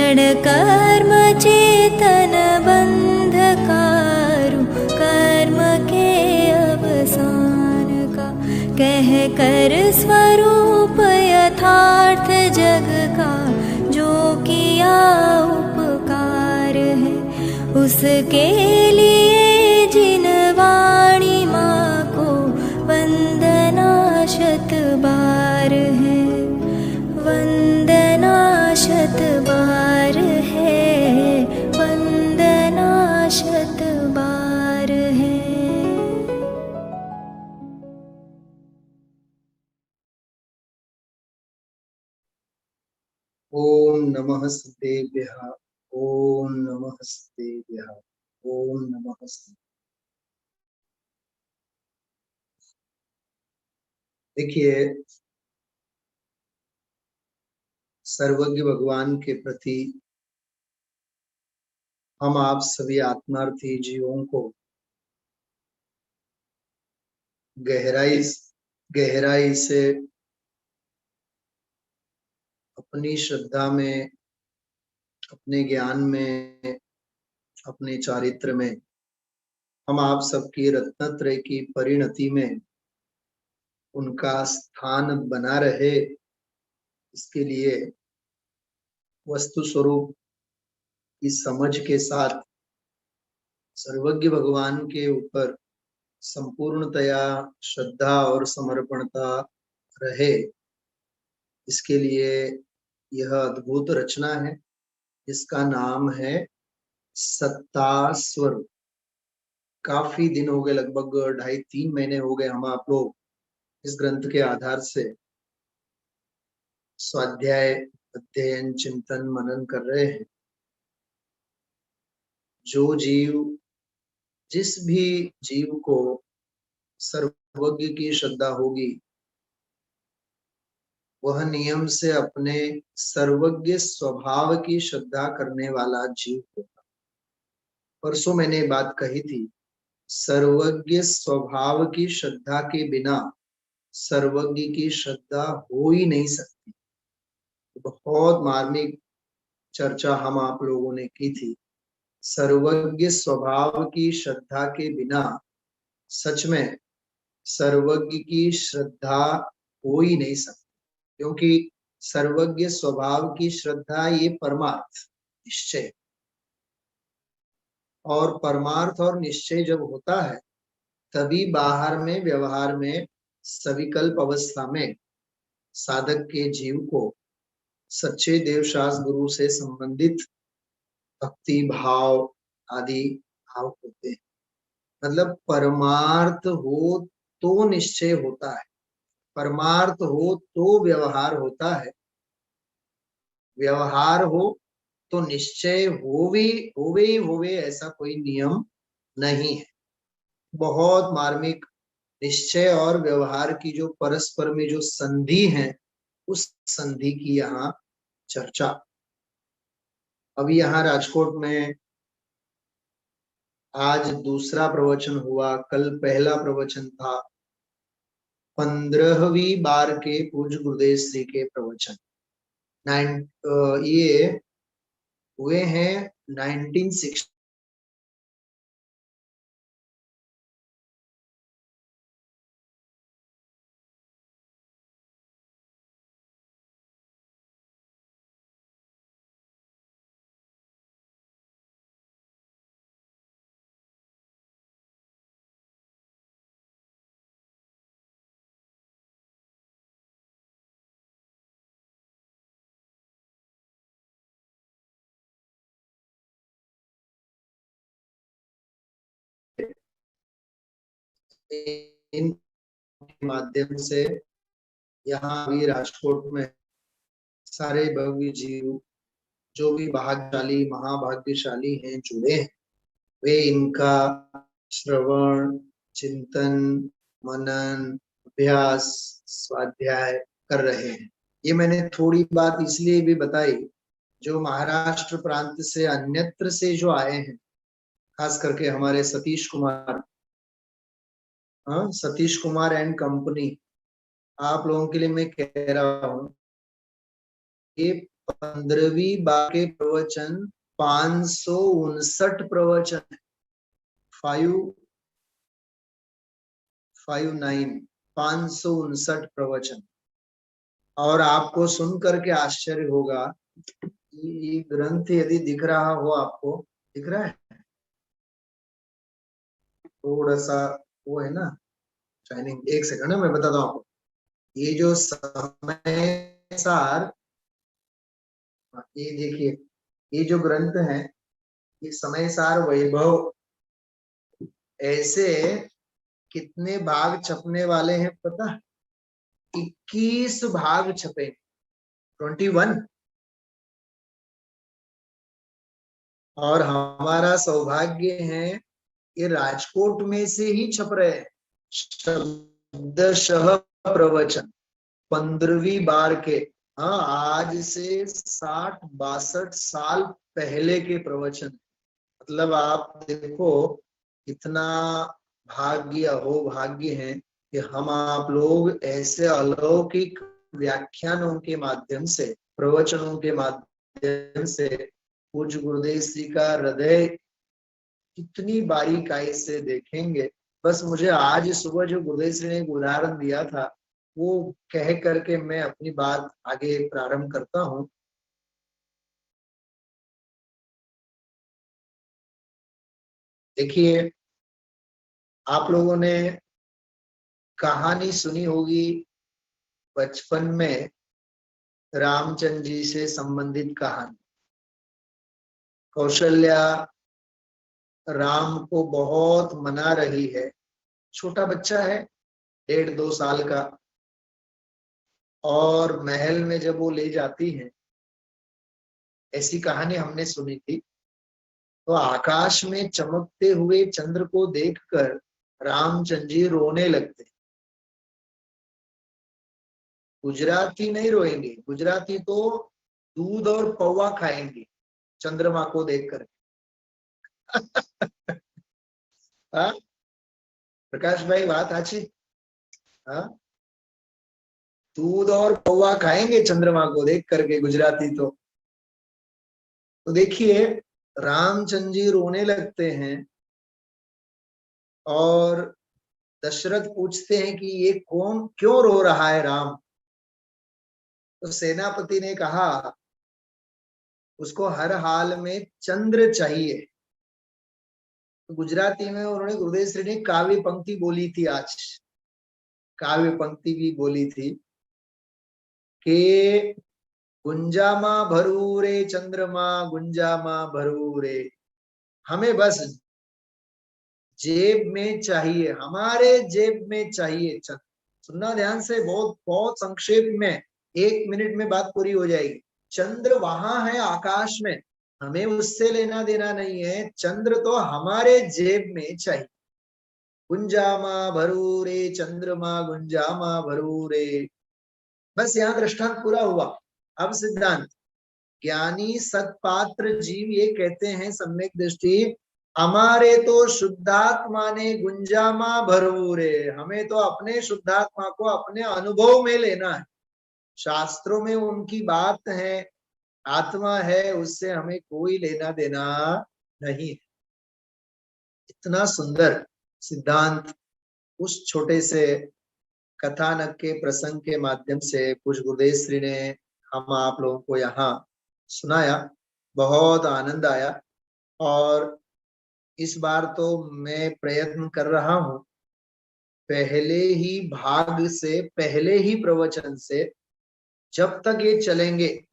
क्षण कर्म चेतन बंधकारु, कर्म के अवसान का कह कर स्वरूप यथार्थ जग का, जो किया उपकार है उसके लिए जिन वाणी माँ को वंदना शत बार है, वंदना शत बार है, वंदना शत बार है। ओम नमः सिद्धेभ्यः, ओम नमः सिद्धेभ्यः, ओम नमः सिद्धेभ्यः। देखिए, सर्वज्ञ भगवान के प्रति हम आप सभी आत्मार्थी जीवों को गहराई से अपनी श्रद्धा में, अपने ज्ञान में, अपने चारित्र में, हम आप सबकी रत्नत्रय की परिणति में उनका स्थान बना रहे, इसके लिए वस्तु स्वरूप की समझ के साथ सर्वज्ञ भगवान के ऊपर संपूर्णतया श्रद्धा और समर्पणता रहे, इसके लिए यह अद्भुत रचना है जिसका नाम है सत्ता स्वरूप। काफी दिन हो गए, लगभग 2.5-3 महीने हो गए हम आप लोग इस ग्रंथ के आधार से स्वाध्याय, अध्ययन, चिंतन, मनन कर रहे हैं। जिस भी जीव को सर्वज्ञ की श्रद्धा होगी, वह नियम से अपने सर्वज्ञ स्वभाव की श्रद्धा करने वाला जीव होगा। परसों मैंने बात कही थी, सर्वज्ञ स्वभाव की श्रद्धा के बिना सर्वज्ञ की श्रद्धा हो ही नहीं सकती। बहुत मार्मिक चर्चा हम आप लोगों ने की थी। सर्वज्ञ स्वभाव की श्रद्धा के बिना सच में सर्वज्ञ की श्रद्धा हो ही नहीं सकती, क्योंकि सर्वज्ञ स्वभाव की श्रद्धा ये परमार्थ निश्चय, और परमार्थ और निश्चय जब होता है तभी बाहर में, व्यवहार में, सविकल्प अवस्था में साधक के जीव को सच्चे देवशास्त्र गुरु से संबंधित भक्ति भाव आदि भाव होते हैं। मतलब परमार्थ हो तो निश्चय होता है, परमार्थ हो तो व्यवहार होता है, व्यवहार हो तो निश्चय होवे ऐसा कोई नियम नहीं है। बहुत मार्मिक निश्चय और व्यवहार की जो परस्पर में जो संधि है, उस संधि की यहाँ चर्चा। अभी यहाँ राजकोट में आज दूसरा प्रवचन हुआ, कल पहला प्रवचन था। 15वीं बार के पूज्य गुरुदेव श्री के प्रवचन ये हुए हैं 1960। इन माध्यम से यहाँ भी राजकोट में सारे भव्य जीव जो भी भाग्यशाली महाभाग्यशाली हैं, जुड़े हैं, वे इनका श्रवण, चिंतन, मनन, अभ्यास, स्वाध्याय कर रहे हैं। ये मैंने थोड़ी बात इसलिए भी बताई, जो महाराष्ट्र प्रांत से अन्यत्र से जो आए हैं, खास करके हमारे सतीश कुमार, सतीश कुमार एंड कंपनी, आप लोगों के लिए मैं कह रहा हूँ, ये 15वीं बार के प्रवचन 559 प्रवचन है। 559 प्रवचन। और आपको सुन करके आश्चर्य होगा, ये ग्रंथ यदि दिख रहा हो आपको, दिख रहा है थोड़ा सा वो है ना शाइनिंग, एक सेकंड है मैं बताता हूँ आपको। ये जो समय सार, ये देखिए, ये जो ग्रंथ है ये समय सार वैभव, ऐसे कितने भाग छपने वाले हैं पता? 21 भाग छपे, 21। और हमारा सौभाग्य है ये राजकोट में से ही छप रहे हैं शब्दशः प्रवचन 15वीं बार के। हाँ, आज से 60-62 साल पहले के प्रवचन। मतलब आप देखो कितना भाग्य हो, भाग्य है कि हम आप लोग ऐसे अलौकिक व्याख्यानों के माध्यम से, प्रवचनों के माध्यम से पूज्य गुरुदेव श्री का हृदय कितनी बारीकाई से देखेंगे। बस मुझे आज सुबह जो गुरुदेव श्री ने एक उदाहरण दिया था वो कह करके मैं अपनी बात आगे प्रारंभ करता हूँ। देखिए, आप लोगों ने कहानी सुनी होगी बचपन में, रामचंद्र जी से संबंधित कहानी। कौशल्या राम को बहुत मना रही है, छोटा बच्चा है 1.5-2 साल का, और महल में जब वो ले जाती है, ऐसी कहानी हमने सुनी थी। तो आकाश में चमकते हुए चंद्र को देखकर रामचंद्र जी रोने लगते। गुजराती नहीं रोएंगे, गुजराती तो दूध और पौवा खाएंगे चंद्रमा को देखकर। हाँ प्रकाश भाई, बात अच्छी। हाँ, दूध और पौवा खाएंगे चंद्रमा को देख करके गुजराती तो देखिए रामचंद्र जी रोने लगते हैं और दशरथ पूछते हैं कि ये कौन, क्यों रो रहा है राम? तो सेनापति ने कहा उसको हर हाल में चंद्र चाहिए। तो गुजराती में उन्होंने, गुरुदेव श्री ने काव्य पंक्ति बोली थी, आज काव्य पंक्ति भी बोली थी कि गुंजामा भरू रे चंद्रमा, गुंजामा भरू रे, हमें बस जेब में चाहिए, हमारे जेब में चाहिए चंद्र। सुनना ध्यान से, बहुत बहुत संक्षेप में, 1 मिनट में बात पूरी हो जाएगी। चंद्र वहां है आकाश में, हमें उससे लेना देना नहीं है, चंद्र तो हमारे जेब में चाहिए। गुंजामा भरू रे चंद्रमा, गुंजामा भरू रे। बस यहाँ दृष्टांत पूरा हुआ। अब सिद्धांत, ज्ञानी सत्पात्र जीव ये कहते हैं सम्यक दृष्टि, हमारे तो शुद्धात्मा ने गुंजामा भरू रे, हमें तो अपने शुद्धात्मा को अपने अनुभव में लेना है। शास्त्रों में उनकी बात है, आत्मा है, उससे हमें कोई लेना देना नहीं है। इतना सुंदर सिद्धांत उस छोटे से कथानक के प्रसंग के माध्यम से पूज्य गुरुदेव श्री ने हम आप लोगों को यहाँ सुनाया। बहुत आनंद आया। और इस बार तो मैं प्रयत्न कर रहा हूँ पहले ही भाग से, पहले ही प्रवचन से, जब तक ये चलेंगे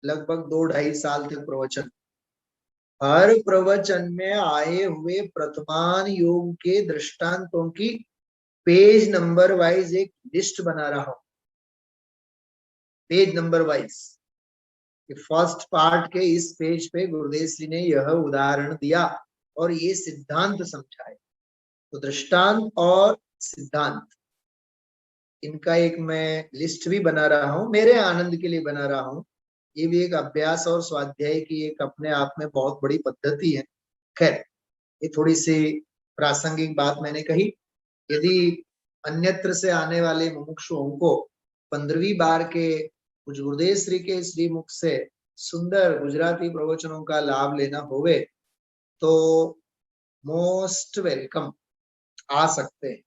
लगभग 2-2.5 साल तक प्रवचन, हर प्रवचन में आए हुए प्रथमान योग के दृष्टांतों की पेज नंबर वाइज एक लिस्ट बना रहा हूं, page number wise. First part के इस पेज पे गुरुदेव श्री ने यह उदाहरण दिया और ये सिद्धांत समझाए। तो दृष्टांत और सिद्धांत, इनका एक मैं लिस्ट भी बना रहा हूं, मेरे आनंद के लिए बना रहा हूं। ये भी एक अभ्यास और स्वाध्याय की एक अपने आप में बहुत बड़ी पद्धति है। खैर, ये थोड़ी सी प्रासंगिक बात मैंने कही। यदि अन्यत्र से आने वाले मुमुक्षुओं को 15वीं बार के कुछ गुरुदेव श्री के श्री मुख से सुंदर गुजराती प्रवचनों का लाभ लेना होवे तो मोस्ट वेलकम, आ सकते हैं।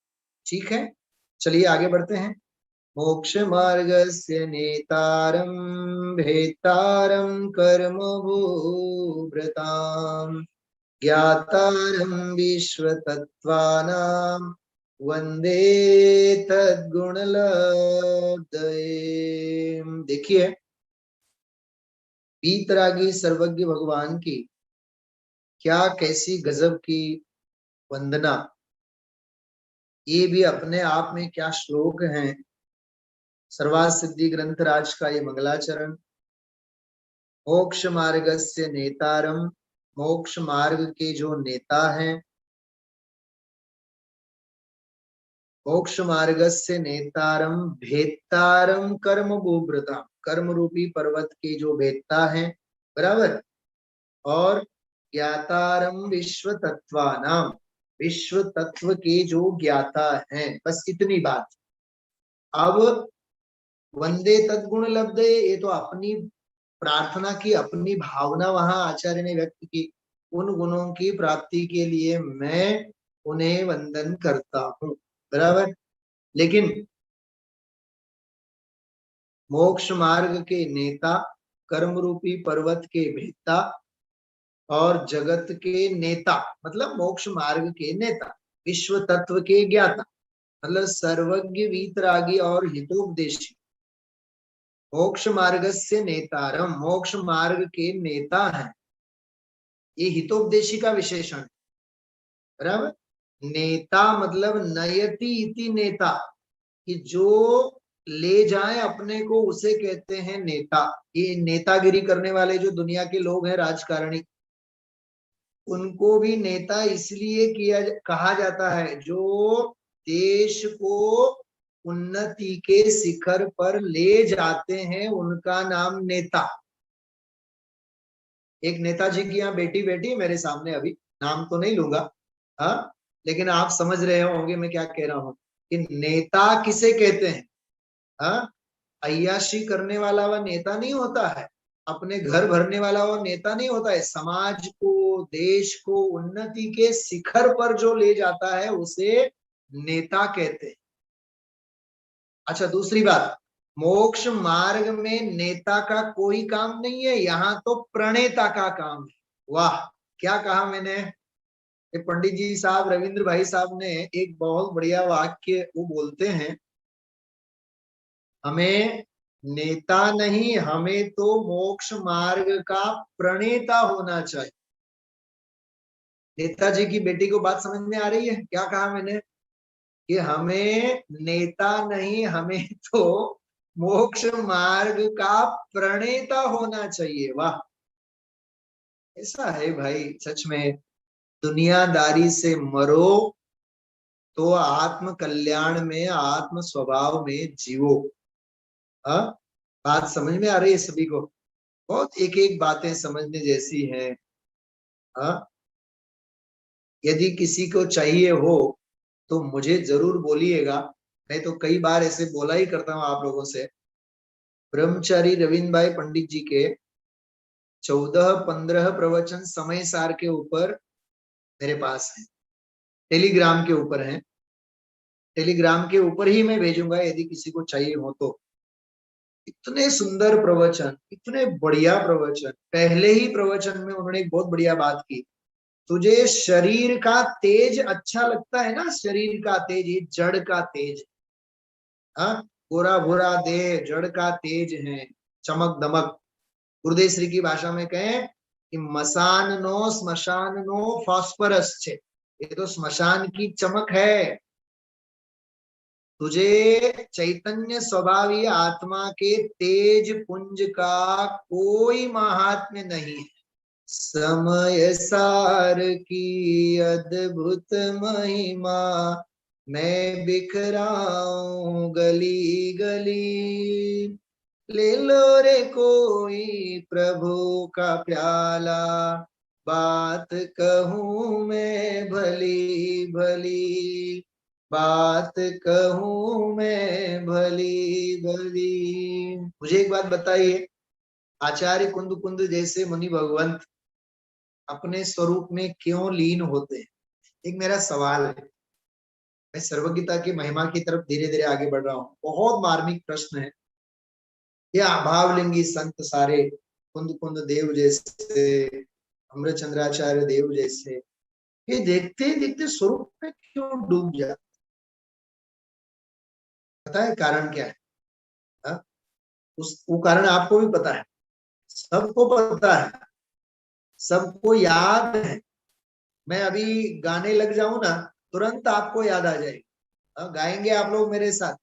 ठीक है, चलिए आगे बढ़ते हैं। मोक्ष मार्गस्य नेतारं भेतारं कर्म भूभृतां ज्ञातारं विश्वतत्त्वानां वंदे तद्गुणलब्धये। देखिए, वीतरागी सर्वज्ञ भगवान की क्या कैसी गजब की वंदना, ये भी अपने आप में क्या श्लोक हैं। सर्वार्थ सिद्धि ग्रंथराज का ये मंगलाचरण। मोक्ष मार्गस्य नेतारम, मोक्ष मार्ग के जो नेता हैं, मोक्ष मार्गस्य नेतारम भेत्तारम कर्म भूभृताम, कर्म रूपी पर्वत के जो भेत्ता हैं, बराबर, और ज्ञातारम विश्व तत्वानाम, विश्व तत्व के जो ज्ञाता हैं। बस इतनी बात। अब वंदे तद्गुण लब्धे, ये तो अपनी प्रार्थना की, अपनी भावना वहां आचार्य ने व्यक्त की। उन गुणों की प्राप्ति के लिए मैं उन्हें वंदन करता हूं, बराबर। लेकिन मोक्ष मार्ग के नेता, कर्म रूपी पर्वत के भेता और जगत के नेता, मतलब मोक्ष मार्ग के नेता, विश्व तत्व के ज्ञाता, मतलब सर्वज्ञ वीतरागी और हितोपदेशी। मोक्ष मार्ग से नेतारम, मोक्ष मार्ग के नेता हैं, ये हितोपदेशी का विशेषण, बराबर। नेता मतलब नयति इति नेता, कि जो ले जाए अपने को उसे कहते हैं नेता। ये नेतागिरी करने वाले जो दुनिया के लोग हैं, राजकारणी, उनको भी नेता इसलिए कहा जाता है जो देश को उन्नति के शिखर पर ले जाते हैं, उनका नाम नेता। एक नेताजी की यहाँ बेटी बैठी मेरे सामने, अभी नाम तो नहीं लूंगा, हाँ, लेकिन आप समझ रहे होंगे मैं क्या कह रहा हूं कि नेता किसे कहते हैं। हाँ, अय्याशी करने वाला वह नेता नहीं होता है, अपने घर भरने वाला वो नेता नहीं होता है। समाज को, देश को उन्नति के शिखर पर जो ले जाता है उसे नेता कहते हैं। अच्छा, दूसरी बात, मोक्ष मार्ग में नेता का कोई काम नहीं है, यहाँ तो प्रणेता का काम है। वाह, क्या कहा मैंने। पंडित जी साहब, रविंद्र भाई साहब ने एक बहुत बढ़िया वाक्य वो बोलते हैं, हमें नेता नहीं, हमें तो मोक्ष मार्ग का प्रणेता होना चाहिए। नेताजी की बेटी को बात समझ में आ रही है? क्या कहा मैंने कि हमें नेता नहीं, हमें तो मोक्ष मार्ग का प्रणेता होना चाहिए। वाह, ऐसा है भाई, सच में दुनियादारी से मरो तो आत्म कल्याण में, आत्म स्वभाव में जीवो। हाँ, बात समझ में आ रही है सभी को? बहुत एक एक बातें समझने जैसी हैं। हाँ, यदि किसी को चाहिए हो तो मुझे जरूर बोलिएगा। मैं तो कई बार ऐसे बोला ही करता हूँ आप लोगों से। ब्रह्मचारी रविंद्र भाई पंडित जी के 14-15 प्रवचन समय सार के ऊपर मेरे पास है, टेलीग्राम के ऊपर है। टेलीग्राम के ऊपर ही मैं भेजूंगा यदि किसी को चाहिए हो तो। इतने सुंदर प्रवचन, इतने बढ़िया प्रवचन। पहले ही प्रवचन में उन्होंने एक बहुत बढ़िया बात की, तुझे शरीर का तेज अच्छा लगता है ना, शरीर का तेज, ये जड़ का तेज। हाँ, गोरा भूरा देह जड़ का तेज है, चमक दमक। गुरुदेव श्री की भाषा में कहें कि मसान नो स्मशान नो फॉस्फरस छे, ये तो स्मशान की चमक है। तुझे चैतन्य स्वभावी आत्मा के तेज पुंज का कोई महात्म्य नहीं है। समय सार की अद्भुत महिमा मैं बिखराऊं गली गली, ले लो रे कोई प्रभु का प्याला, बात कहूं मैं भली भली। बात कहूं मैं भली भली। मुझे एक बात बताइए, आचार्य कुंद कुंद जैसे मुनि भगवंत अपने स्वरूप में क्यों लीन होते हैं? एक मेरा सवाल है, मैं सर्वज्ञता की महिमा की तरफ धीरे धीरे आगे बढ़ रहा हूँ। बहुत मार्मिक प्रश्न है। ये अभावलिंगी संत सारे कुंद कुंद देव जैसे, अमृतचंद्राचार्य देव जैसे, ये देखते देखते स्वरूप में क्यों डूब जाते? पता है कारण क्या है? हा? वो कारण आपको भी पता है, सबको पता है, सबको याद है। मैं अभी गाने लग जाऊं ना, तुरंत आपको याद आ जाएगा। गाएंगे आप लोग मेरे साथ।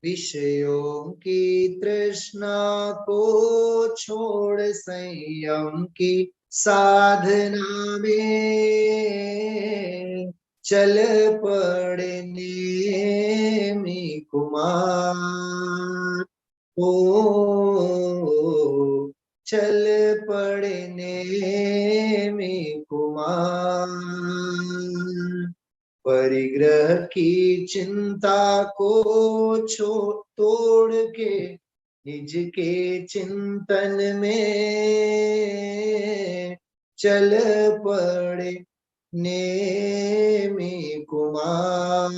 विषयों की तृष्णा को छोड़ संयम की साधना में चल पड़ने में कुमार, ओ चल पड़ने में कुमार। परिग्रह की चिंता को तोड़ के निज के चिंतन में चल पड़े नेमी कुमार,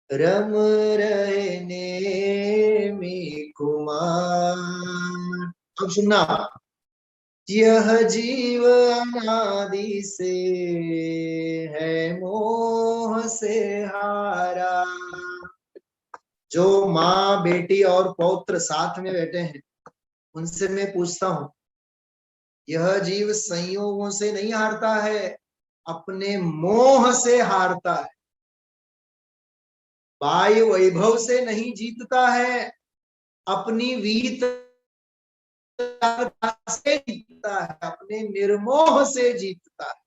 रम रहे नेमी कुमार। अब सुनना, यह जीव अनादि से है मोह से हारा। जो माँ बेटी और पौत्र साथ में बैठे हैं, उनसे मैं पूछता हूं, यह जीव संयोगों से नहीं हारता है, अपने मोह से हारता है। बाह्य वैभव से नहीं जीतता है, अपनी वीत से जीतता है, अपने निर्मोह से जीतता है।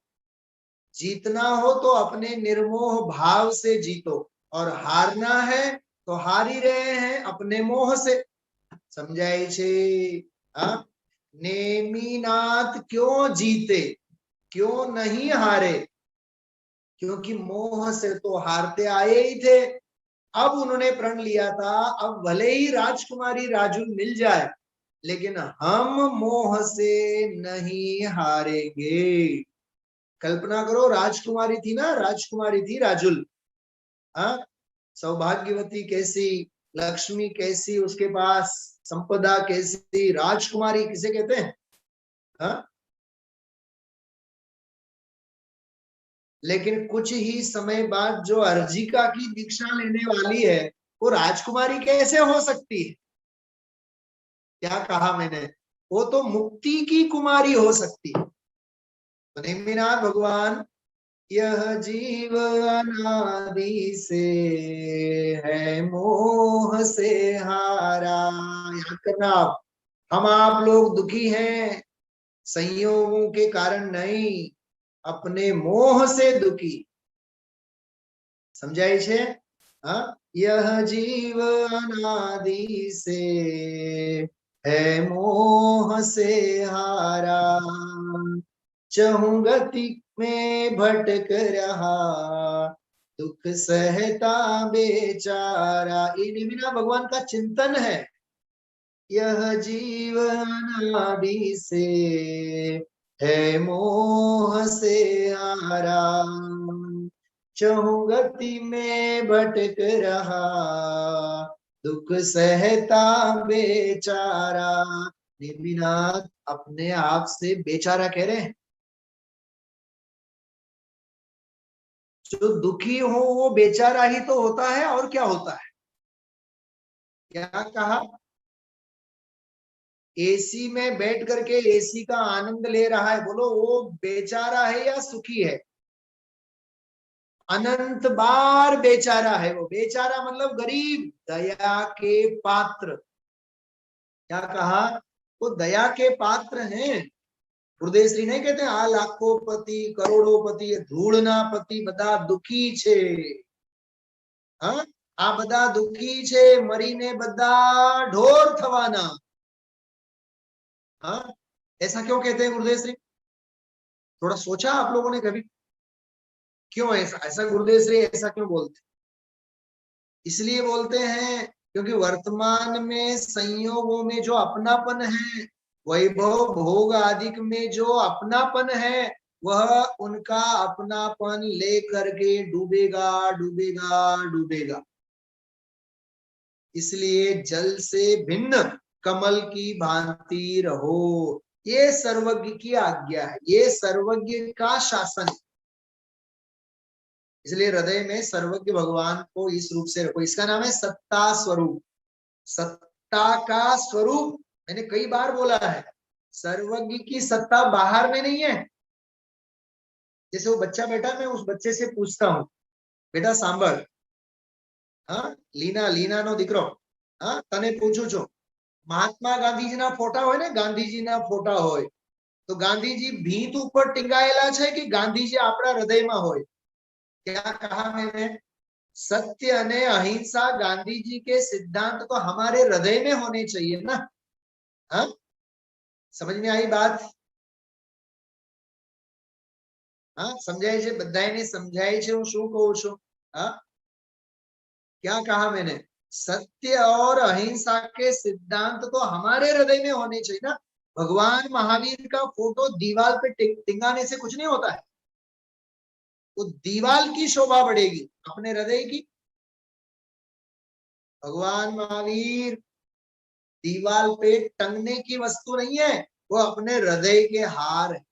जीतना हो तो अपने निर्मोह भाव से जीतो, और हारना है तो हार ही रहे हैं अपने मोह से। समझाए छे? नेमिनाथ क्यों जीते, क्यों नहीं हारे? क्योंकि मोह से तो हारते आए ही थे। अब उन्होंने प्रण लिया था, अब भले ही राजकुमारी राजुल मिल जाए, लेकिन हम मोह से नहीं हारेंगे। कल्पना करो, राजकुमारी थी ना, राजकुमारी थी राजुल। हाँ, सौभाग्यवती कैसी, लक्ष्मी कैसी, उसके पास संपदा कैसी, राजकुमारी किसे कहते हैं? हाँ, लेकिन कुछ ही समय बाद जो अर्जिका की दीक्षा लेने वाली है, वो राजकुमारी कैसे हो सकती है? क्या कहा मैंने? वो तो मुक्ति की कुमारी हो सकती है। नेमिनाथ भगवान, यह जीव अनादि से है मोह से हारा। याद करना, हम आप लोग दुखी हैं संयोगों के कारण नहीं, अपने मोह से दुखी। समझाई छे? हाँ, यह जीव अनादि से है मोह से हारा, चहुं गति में भटक रहा, दुख सहता बेचारा। ये बिना भगवान का चिंतन है। यह जीवन आदि से है मोह से हारा, चहुं गति में भटक रहा, दुख सहता बेचारा। नेमिनाथ अपने आप से बेचारा कह रहे हैं। जो दुखी हो वो बेचारा ही तो होता है, और क्या होता है? क्या कहा? एसी में बैठ करके एसी का आनंद ले रहा है, बोलो वो बेचारा है या सुखी है? अनंत बार बेचारा है वो। बेचारा मतलब गरीब, दया के पात्र। क्या कहा? वो दया के पात्र हैं। हृदय श्री नहीं कहते आ लाखों पति करोड़ों पति धूड़ना पति बदा दुखी छे। हाँ, आ बदा दुखी छे, मरीने बदा ढोर थवाना। हाँ, ऐसा क्यों कहते हैं गुरुदेव श्री? थोड़ा सोचा आप लोगों ने कभी? क्यों ऐसा ऐसा गुरुदेव श्री ऐसा क्यों बोलते? इसलिए बोलते हैं क्योंकि वर्तमान में संयोगों में जो अपनापन है, वैभव भोग आदि में जो अपनापन है, वह उनका अपनापन ले करके डूबेगा डूबेगा डूबेगा। इसलिए जल से भिन्न कमल की भांति रहो, ये सर्वज्ञ की आज्ञा है, ये सर्वज्ञ का शासन है। इसलिए हृदय में सर्वज्ञ भगवान को इस रूप से रखो। इसका नाम है सत्ता स्वरूप। सत्ता का स्वरूप मैंने कई बार बोला है, सर्वज्ञ की सत्ता बाहर में नहीं है। जैसे वो बच्चा बैठा, मैं उस बच्चे से पूछता हूँ, बेटा सांभळ, हाँ लीना लीना नो दीकरो, हाँ तने पूछू छो, महात्मा गांधीजी ना फोटा होय ने, गांधीजी ना फोटा होय तो गांधीजी भीत ऊपर टींगाયેલા છે कि गांधीजी આપણા હૃદયમાં હોય? क्या कहा मैंने? सत्य अने अहिंसा गांधी जी के सिद्धांत तो हमारे हृदय में होने चाहिए ना। हाँ, समझ में आई बात? हाँ, समझाय छे? बधाने समझाय छे हूँ शू कहूं छू? हाँ, क्या कहा मैंने? सत्य और अहिंसा के सिद्धांत तो हमारे हृदय में होने चाहिए ना। भगवान महावीर का फोटो दीवार पे टिंगाने से कुछ नहीं होता है, वो दीवार की शोभा बढ़ेगी, अपने हृदय की। भगवान महावीर दीवार पे टंगने की वस्तु नहीं है, वो अपने हृदय के हार है।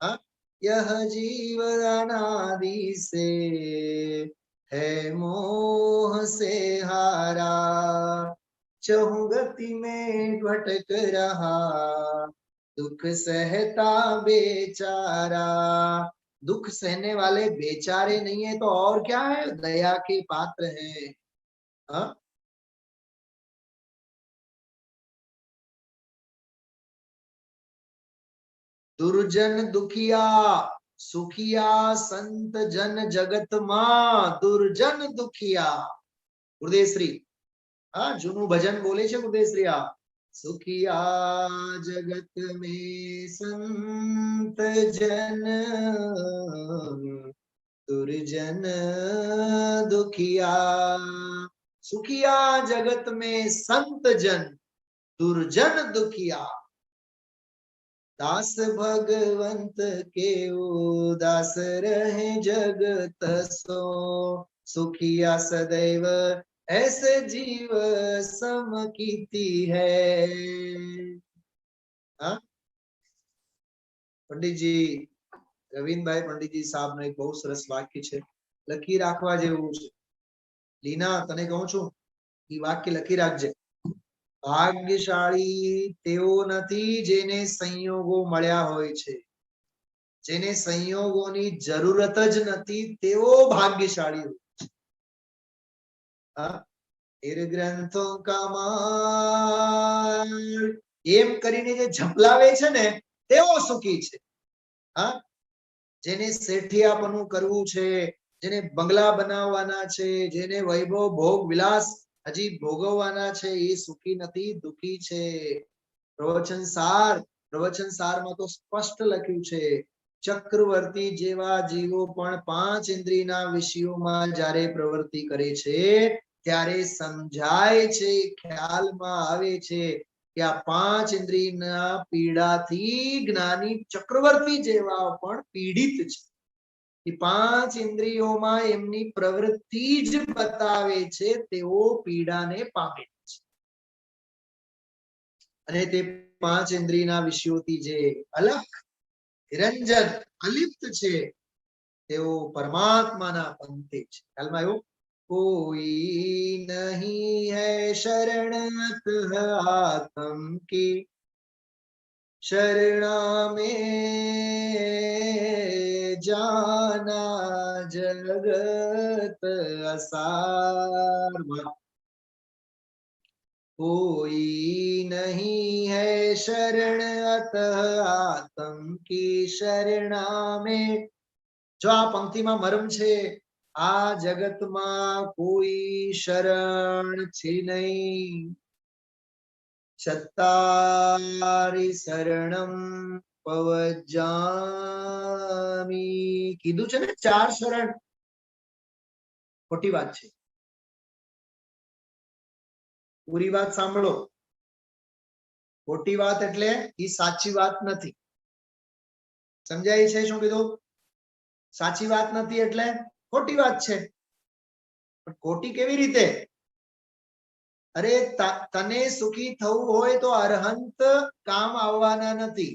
हाँ? यह जीव अनादि से है मोह से हारा, चहुगति में भटक रहा, दुख सहता बेचारा। दुख सहने वाले बेचारे नहीं है तो और क्या है? दया के पात्र है। हाँ? दुर्जन दुखिया सुखिया संत जन जगत मां, दुर्जन दुखिया। गुरुदेव श्री हाँ जूनू भजन बोले छे गुरुदेव श्री, आ सुखिया जगत में संत जन, दुर्जन दुखिया। सुखिया जगत में संत जन, दुर्जन दुखिया। दास भगवंत के उदास रहे जगत सो, सुखिया सदैव ऐसे जीव सम कीती है। हाँ? पंडित जी रविंद्र पंडित जी साहब ने एक बहुत सरस वाक्य है, लखी राखवा जेवुं छे। लीना तने कहूं छू, ई वाक्य लखी राखजे। भाग्यशाળી તેઓ નથી જેને સંયોગો મળ્યા હોય છે, જેને સંયોગોની જરૂરત જ નથી તેઓ ભાગ્યશાળી હોય છે। હા, ગ્રંથો કમાલ એમ કરીને જે ઝંપલાવે છે ને તેઓ સુખી છે। હા, જેને શેઠિયાપણું કરવું છે, જેને બંગલા બનાવવાના છે, જેને વૈભવ ભોગ વિલાસ હજી ભોગવવાના છે, એ સુખી નથી, દુખી છે। પ્રવચન સારમાં તો સ્પષ્ટ લખ્યું છે, ચક્રવર્તી જેવા જીવો પણ પાંચ ઇન્દ્રિયના વિષયોમાં જ્યારે પ્રવૃત્તિ કરે છે ત્યારે સમજાય છે, ખ્યાલમાં આવે છે કે આ પાંચ ઇન્દ્રિયના પીડાથી જ્ઞાની ચક્રવર્તી જેવા પણ પીડિત છે। પાંચ ઇન્દ્રિયોમાં એમની પ્રવૃત્તિ જ બતાવે છે તેઓ પીડાને પામે છે। અને તે પાંચ ઇન્દ્રિયના વિષયોથી જે અલગ નિરંજન અલિપ્ત છે તેઓ પરમાત્માના પંથે છે। ખ્યાલમાં આવ્યું? कोई नहीं है शरणत आत्म की, शरणा में जाना जगत असार। कोई नहीं है शरण अतः आत्म की शरणा में। जो आ पंक्ति में मर्म छे, आ जगत में कोई शरण छे नहीं, छतारी शरणम પવજામી કીધું છે ને 4 શરણ. ખોટી વાત છે. પૂરી વાત સાંભળો. ખોટી વાત એટલે એ સાચી વાત નથી. સમજાય છે શું કીધું? સાચી વાત નથી એટલે ખોટી વાત છે. પણ ખોટી કેવી રીતે? અરે તને સુખી થવું હોય તો અરહંત કામ આવવાના નથી,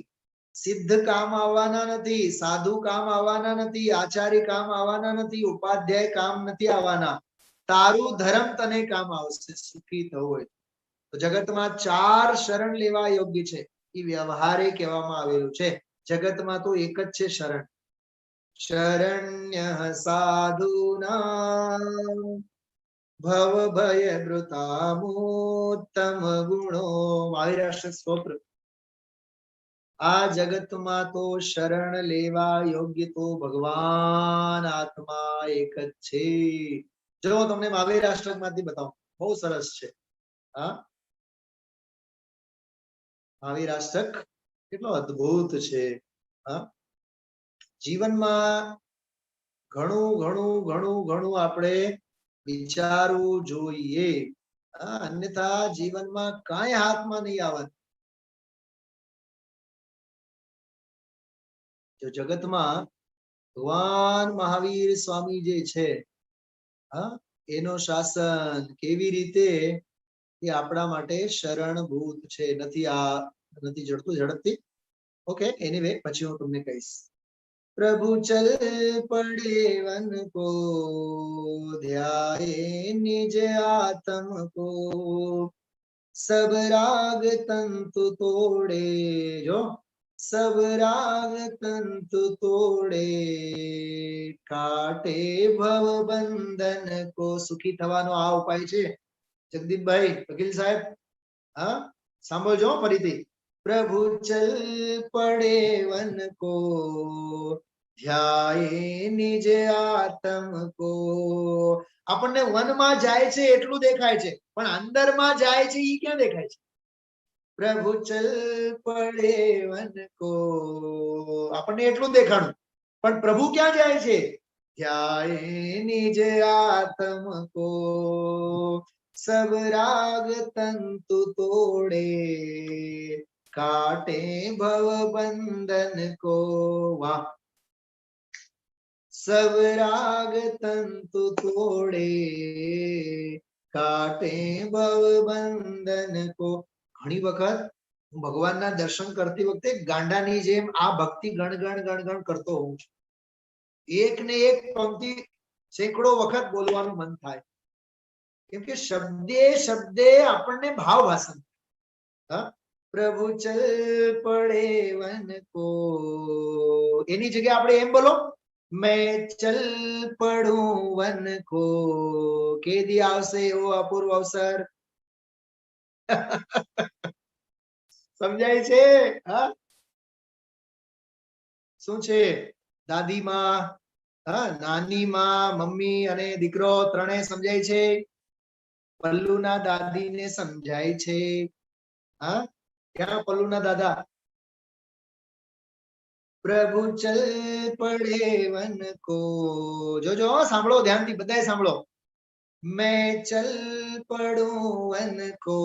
સિદ્ધ કામ આવવાના નથી, સાધુ કામ આવવાના નથી, આચાર્ય કામ આવવાના નથી, ઉપાધ્યાય કામ નથી આવવાના. તારું ધર્મ તને કામ આવશે સુખી થવું હોય. તો જગતમાં 4 શરણ લેવા યોગ્ય છે. એ વ્યવહારે કહેવામાં આવેલું છે. જગતમાં તો એક જ છે શરણ. શરણ્ય સાધુના ભવ ભય વૃતામોત્તમ ગુણો. મહાવીરાષ્ટક સ્તોત્ર. આ જગતમાં તો શરણ લેવા યોગ્ય તો ભગવાન આત્મા એક જ છે. જો તમને મહાવીરાષ્ટક માંથી બતાવું, બહુ સરસ છે. મહાવીરાષ્ટક કેટલો અદ્ભુત છે. જીવનમાં ઘણું ઘણું ઘણું ઘણું આપણે વિચારવું જોઈએ. અન્યથા જીવનમાં કાંઈ હાથમાં નહીં આવે. જો જગતમાં ભગવાન મહાવીર સ્વામી જે છે, એનો શાસન કેવી રીતે એ આપણા માટે શરણભૂત છે. નથી જડતું ઝડપથી. ઓકે, એનીવે પછી હું તમને કહીશ. प्रभु चल पड़े वन को ध्याए निज आत्म को सब राग तंतु तोड़े. जो सब राग तंतु तोड़े काटे भव बंधन को. सुखी થવાનો આ ઉપાય છે. જગદીપભાઈ વકીલ સાહેબ, સાંભળજો ફરીથી. प्रभु चल पड़े वन को ध्याए निज आत्म को. આપણને વનમાં જાય છે એટલું દેખાય છે, પણ અંદરમાં જાય છે ઈ ક્યાં દેખાય છે? પ્રભુ ચલ પડે વન કો. આપણને એટલું દેખાણું, પણ પ્રભુ ક્યાં જાય છે? ધ્યાએ નિજ આત્મ કો सब राग तंतु तोड़े काटे भव बंधन को. वाह. सब राग तंतु तोड़े काटे भव बंधन को. ઘણી વખત હું ભગવાનના દર્શન કરતી વખતે ગાંડાની જેમ આ ભક્તિ ગણ ગણ ગણ ગણ કરતો હોઉં છું. એક ને એક પંક્તિ સેંકડો વખત બોલવાનું મન થાય, કેમ કે શબ્દે શબ્દે આપણને ભાવ ભાષણ. પ્રભુ ચલ પડે વન કો. એની જગ્યાએ આપણે એમ બોલો, મેં ચલ પડું વન કો. કેદી આવશે એવો અપૂર્વ અવસર. સમજાય છે? શું છે? દાદીમાં, નાનીમાં, મમ્મી અને દીકરો ત્રણેય સમજાય છે. પલ્લુના દાદીને સમજાય છે. ક્યાં પલ્લુના દાદા? પ્રભુ ચલ પડે વન કો. જોજો, સાંભળો ધ્યાનથી, બધાય સાંભળો. मैं चल पड़ूं वन को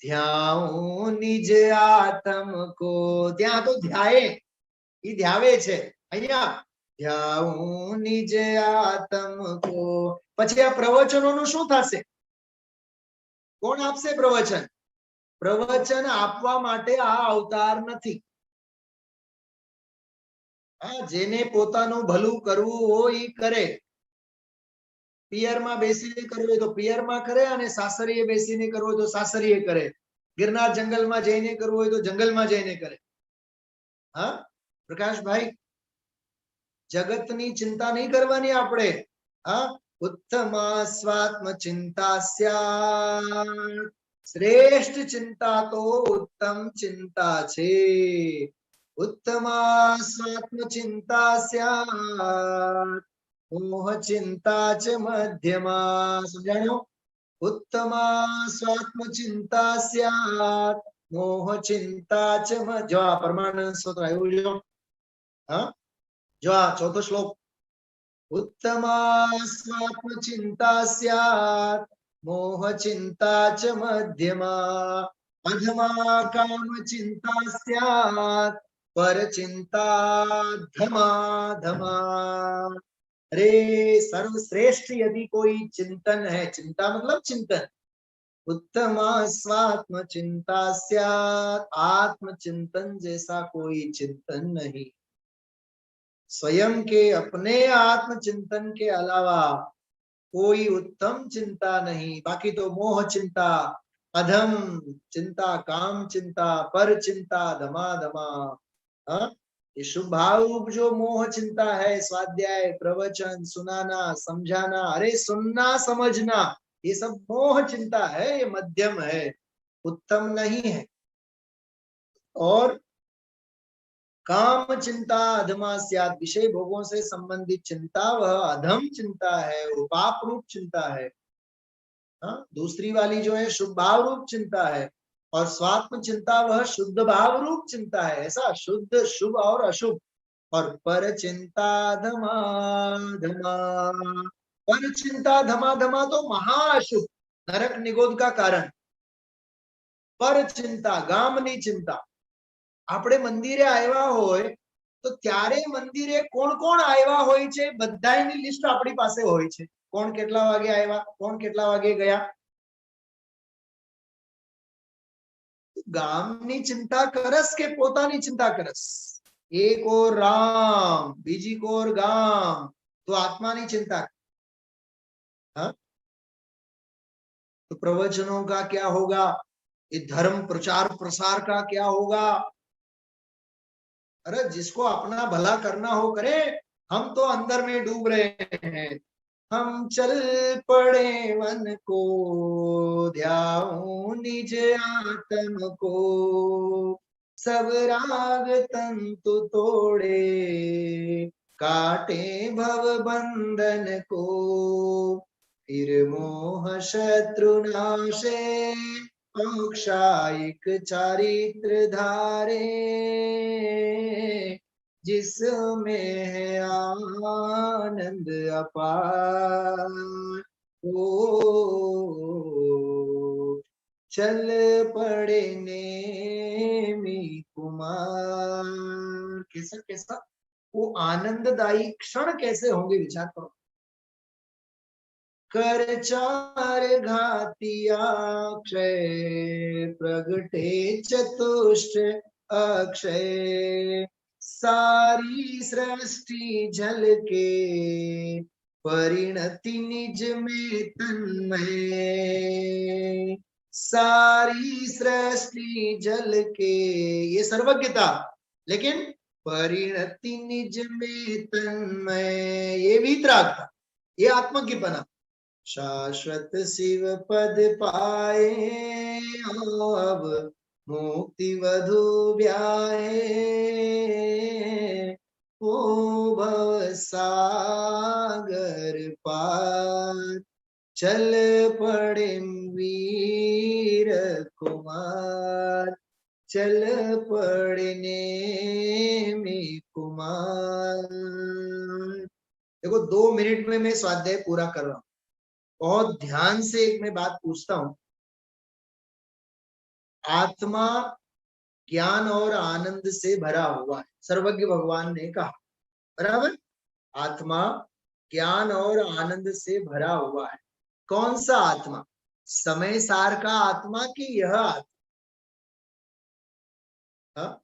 ध्याऊं निज आत्म को. ત્યાં તો ધ્યાએ, ઈ ધ્યાવે છે. અહીંયા ધ્યાઉં નિજ આત્મ કો. પછી આ પ્રવચનોનું શું થશે? કોણ આપશે પ્રવચન? પ્રવચન આપવા માટે આ અવતાર નથી. જેને પોતાનું ભલું કરવું હોય ઈ કરે. પિયરમાં બેસીને કરવું હોય તો પિયરમાં કરે, અને સાસરીએ બેસીને કરવું હોય તો સાસરીએ કરે. ગિરનાર જંગલમાં જઈને કરવું હોય તો જંગલમાં જઈને કરે. પ્રકાશભાઈ, જગતની ચિંતા નહીં કરવાની આપણે. ઉત્તમા સ્વાત્મ ચિંતા સ્યાત. શ્રેષ્ઠ ચિંતા તો ઉત્તમ ચિંતા છે. ઉત્તમા સ્વાત્મ ચિંતા સ્યાત મોહ ચિંતા ચ મધ્યમા. સમજાણું? ઉત્તમા સ્વાત્મ ચિંતા સ્યાત मोह चिंता च जो आ परमानंद स्तोत्र આવ્યું જો હા જો આ ચોથો શ્લોક उत्तमा स्वात्मचिंता स्यात् मोह चिंता च मध्यमा अधमा काम चिंता स्यात् पर चिंता धमा धमा। अरे सर्वश्रेष्ठ यदि कोई चिंतन है, चिंता मतलब चिंतन, उत्तमा स्वात्म चिंता स्यात्, आत्मचिंतन जैसा कोई चिंतन नहीं। स्वयं के अपने आत्मचिंतन के अलावा कोई उत्तम चिंता नहीं। बाकी तो मोह चिंता, अधम चिंता, काम चिंता, पर चिंता, धमा धमा। हाँ, ये शुभ भाव जो मोह चिंता है, स्वाध्याय प्रवचन सुनाना समझाना, अरे सुनना समझना, ये सब मोह चिंता है, ये मध्यम है, उत्तम नहीं है। और काम चिंता अधमा स्यात्, विषय भोगों से संबंधित चिंता वह अधम चिंता है, वो पाप रूप चिंता है। हाँ, दूसरी वाली जो है शुभ भाव रूप चिंता है, और स्वात्म चिंता वह शुद्ध भाव रूप चिंता है। ऐसा शुद्ध, शुभ और अशुभ। और पर चिंता धमा धमा, पर चिंता धमा धमा तो महाअशुभ, नरक निगोद का कारण। पर चिंता, गामनी चिंता। આપણે મંદિરે આવ્યા હોય તો ત્યારે મંદિરે કોણ કોણ આવ્યા હોય છે બધાની લિસ્ટ આપણી પાસે હોય છે। કોણ કેટલા વાગે આવ્યા, કોણ કેટલા વાગે ગયા। ગામની चिंता करस के પોતાની चिंता करस। एक और राम, बीजी कोर गाम, तो आत्मानी चिंता। हाँ, तो प्रवचनों का क्या होगा, ये धर्म प्रचार प्रसार का क्या होगा। अरे जिसको अपना भला करना हो करे, हम तो अंदर में डूब रहे हैं। हम चल पड़े वन को, ध्याऊं निज आत्म को, सब राग तंतु तोड़े, काटे भव बंधन को, फिर मोह शत्रु नाशे, औक्षायिक चारित्र धारे, जिसमें है आनंद अपार। ओ चल पड़े नेमी कुमार। कैसा कैसा वो आनंददायी क्षण कैसे होंगे, विचार करो। कर चार घातिया क्षय, प्रगटे चतुष्ट अक्षय, सारी सृष्टि झलके, परिणति निज में तन्मय। सारी सृष्टि झलके, ये सर्वज्ञता, लेकिन परिणति निज में तन्मय, ये वीतराग था, ये आत्मज्ञपना। शाश्वत शिव पद पाए, अब मुक्ति वधु ब्याहे, ओ भव सागर पार, चल पड़े वीर कुमार, चल पड़े नेमी कुमार। देखो 2 मिनट में मैं स्वाध्याय पूरा कर रहा हूं, बहुत ध्यान से एक मैं बात पूछता हूं। आत्मा ज्ञान और आनंद से भरा हुआ है, सर्वज्ञ भगवान ने कहा, बराबर। आत्मा ज्ञान और आनंद से भरा हुआ है। कौन सा आत्मा, समय सार का आत्मा कि यह आत्मा। हाँ?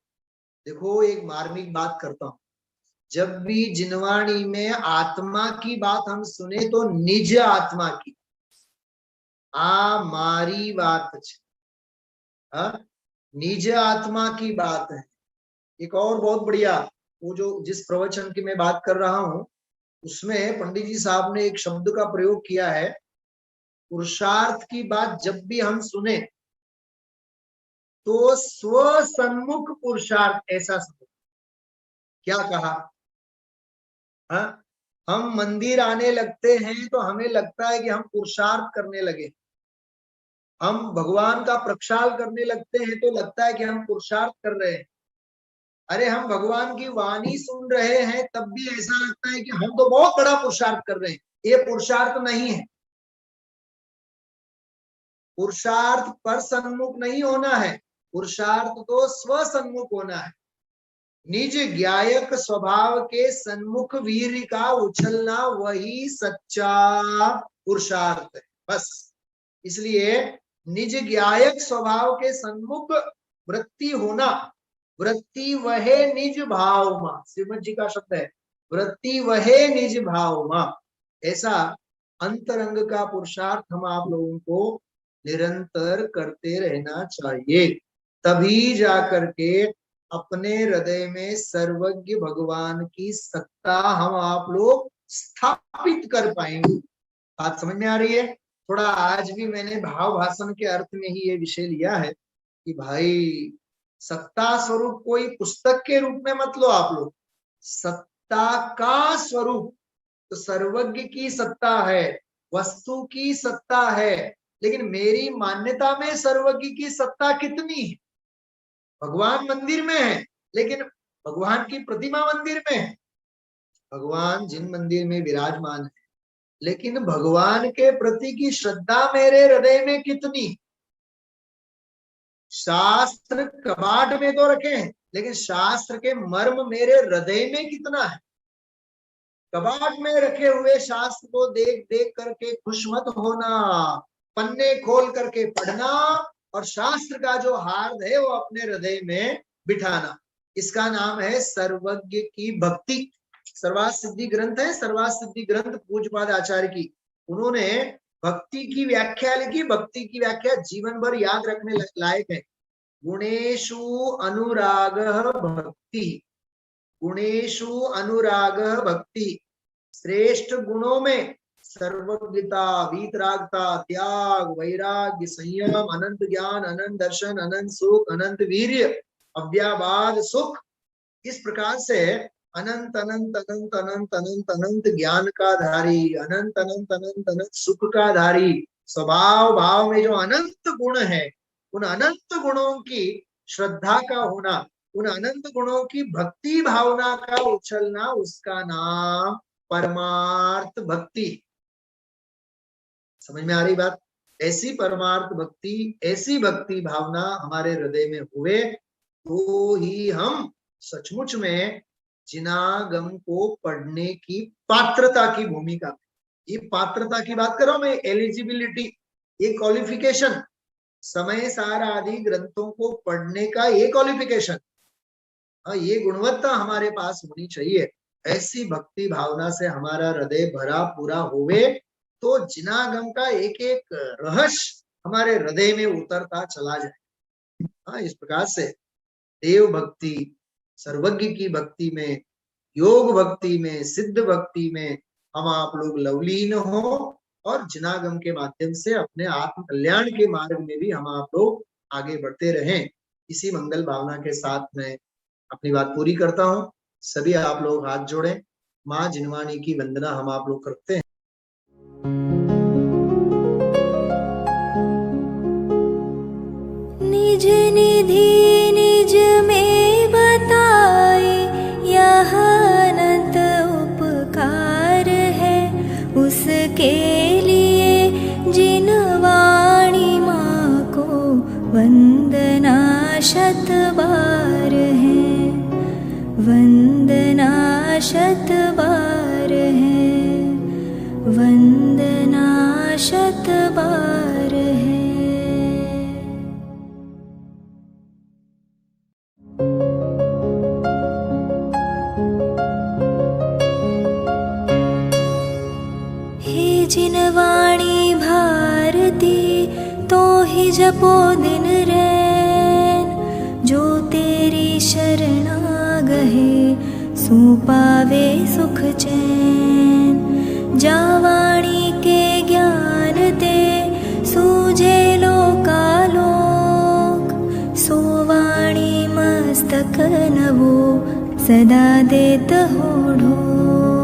देखो एक मार्मिक बात करता हूं, जब भी जिनवाणी में आत्मा की बात हम सुने तो निज आत्मा की, आ मारी बात है, निज आत्मा की बात है। एक और बहुत बढ़िया, वो जो जिस प्रवचन की मैं बात कर रहा हूं उसमें पंडित जी साहब ने एक शब्द का प्रयोग किया है, पुरुषार्थ की बात जब भी हम सुने तो स्व सन्मुख पुरुषार्थ ऐसा समझो। क्या कहा, हाँ? हम मंदिर आने लगते हैं तो हमें लगता है कि हम पुरुषार्थ करने लगे, हम भगवान का प्रक्षाल करने लगते हैं तो लगता है कि हम पुरुषार्थ कर रहे हैं। अरे हम भगवान की वाणी सुन रहे हैं तब भी ऐसा लगता है कि हम तो बहुत बड़ा पुरुषार्थ कर रहे हैं। ये पुरुषार्थ नहीं है। पुरुषार्थ पर सन्मुख नहीं होना है, पुरुषार्थ तो स्वसन्मुख होना है। निज ज्ञायक स्वभाव के सन्मुख वीर का उछलना वही सच्चा पुरुषार्थ है, बस। इसलिए निज ज्ञायक स्वभाव के सन्मुख वृत्ति होना, वृत्ति वहे निज भाव मा, श्रीमद जी का शब्द है, वृत्ति वहे निज भाव मा। ऐसा अंतरंग का पुरुषार्थ हम आप लोगों को निरंतर करते रहना चाहिए, तभी जाकर के अपने हृदय में सर्वज्ञ भगवान की सत्ता हम आप लोग स्थापित कर पाएंगे। बात समझ में आ रही है? थोड़ा आज भी मैंने भाव भाषण के अर्थ में ही ये विषय लिया है कि भाई सत्ता स्वरूप कोई पुस्तक के रूप में मत लो आप लोग, सत्ता का स्वरूप तो सर्वज्ञ की सत्ता है, वस्तु की सत्ता है, लेकिन मेरी मान्यता में सर्वज्ञ की सत्ता कितनी है? भगवान मंदिर में है, लेकिन भगवान की प्रतिमा मंदिर में है। भगवान जिन मंदिर में विराजमान है, लेकिन भगवान के प्रति की श्रद्धा मेरे हृदय में कितनी? शास्त्र कबाट में तो रखे हैं, लेकिन शास्त्र के मर्म मेरे हृदय में कितना है? कबाट में रखे हुए शास्त्र को देख देख करके खुश मत होना, पन्ने खोल करके पढ़ना और शास्त्र का जो हार्द है वो अपने हृदय में बिठाना। इसका नाम है सर्वज्ञ की भक्ति। सर्वार्थ सिद्धि ग्रंथ है, सर्वार्थ सिद्धि ग्रंथ पूज्यपाद आचार्य की, उन्होंने भक्ति की व्याख्या लिखी। भक्ति की व्याख्या जीवन भर याद रखने लायक है। गुणेषु अनुराग भक्ति, गुणेषु अनुराग भक्ति, श्रेष्ठ गुणों में सर्वज्ञता, वीतरागता, त्याग, वैराग्य, संयम, अनंत ज्ञान, अनंत दर्शन, अनंत सुख, अनंत वीर्य, अव्याबाद सुख, इस प्रकार से अनंत अनंत अनंत अनंत अनंत अनंत ज्ञान का धारी, अनंत अनंत अनंत अनंत सुख का धारी, स्वभाव भाव में जो अनंत गुण है, उन अनंत गुणों की श्रद्धा का होना, उन अनंत गुणों की भक्ति भावना का उछलना, उसका नाम परमार्थ भक्ति। समझ में आ रही बात? ऐसी परमार्थ भक्ति, ऐसी भक्ति भावना हमारे हृदय में हुए तो ही हम सचमुच में जिनागम को पढ़ने की पात्रता की भूमिका, ये पात्रता की बात कर रहा हूं मैं, एलिजिबिलिटी, ये क्वालिफिकेशन, समय सार आदि ग्रंथों को पढ़ने का ये क्वालिफिकेशन, ये गुणवत्ता हमारे पास होनी चाहिए। ऐसी भक्ति भावना से हमारा हृदय भरा पूरा होवे तो जिनागम का एक एक रहस्य हमारे हृदय में उतरता चला जाए। इस प्रकार से देव भक्ति, सर्वज्ञ की भक्ति में, योग भक्ति में, सिद्ध भक्ति में हम आप लोग लवलीन हो और जिनागम के माध्यम से अपने आत्म कल्याण के मार्ग में भी हम आप लोग आगे बढ़ते रहें। इसी मंगल भावना के साथ मैं अपनी बात पूरी करता हूँ। सभी आप लोग हाथ जोड़ें, माँ जिनवाणी की वंदना हम आप लोग करते हैं। निज निधि निज में बताए, यह अनंत उपकार है उसके लिए जिनवाणी माँ को वंदना शत बार है, वंदना शत बार है, वंदना शत बार है। हे जिनवाणी भारती तो ही जपो दिन रैन, जो तेरी शरणा गहे सो पावे सुख चैन। जावाणी के ज्ञान दे सूझे लोकालोक, सोवाणी मस्तक नवो सदा देत हो ढोक।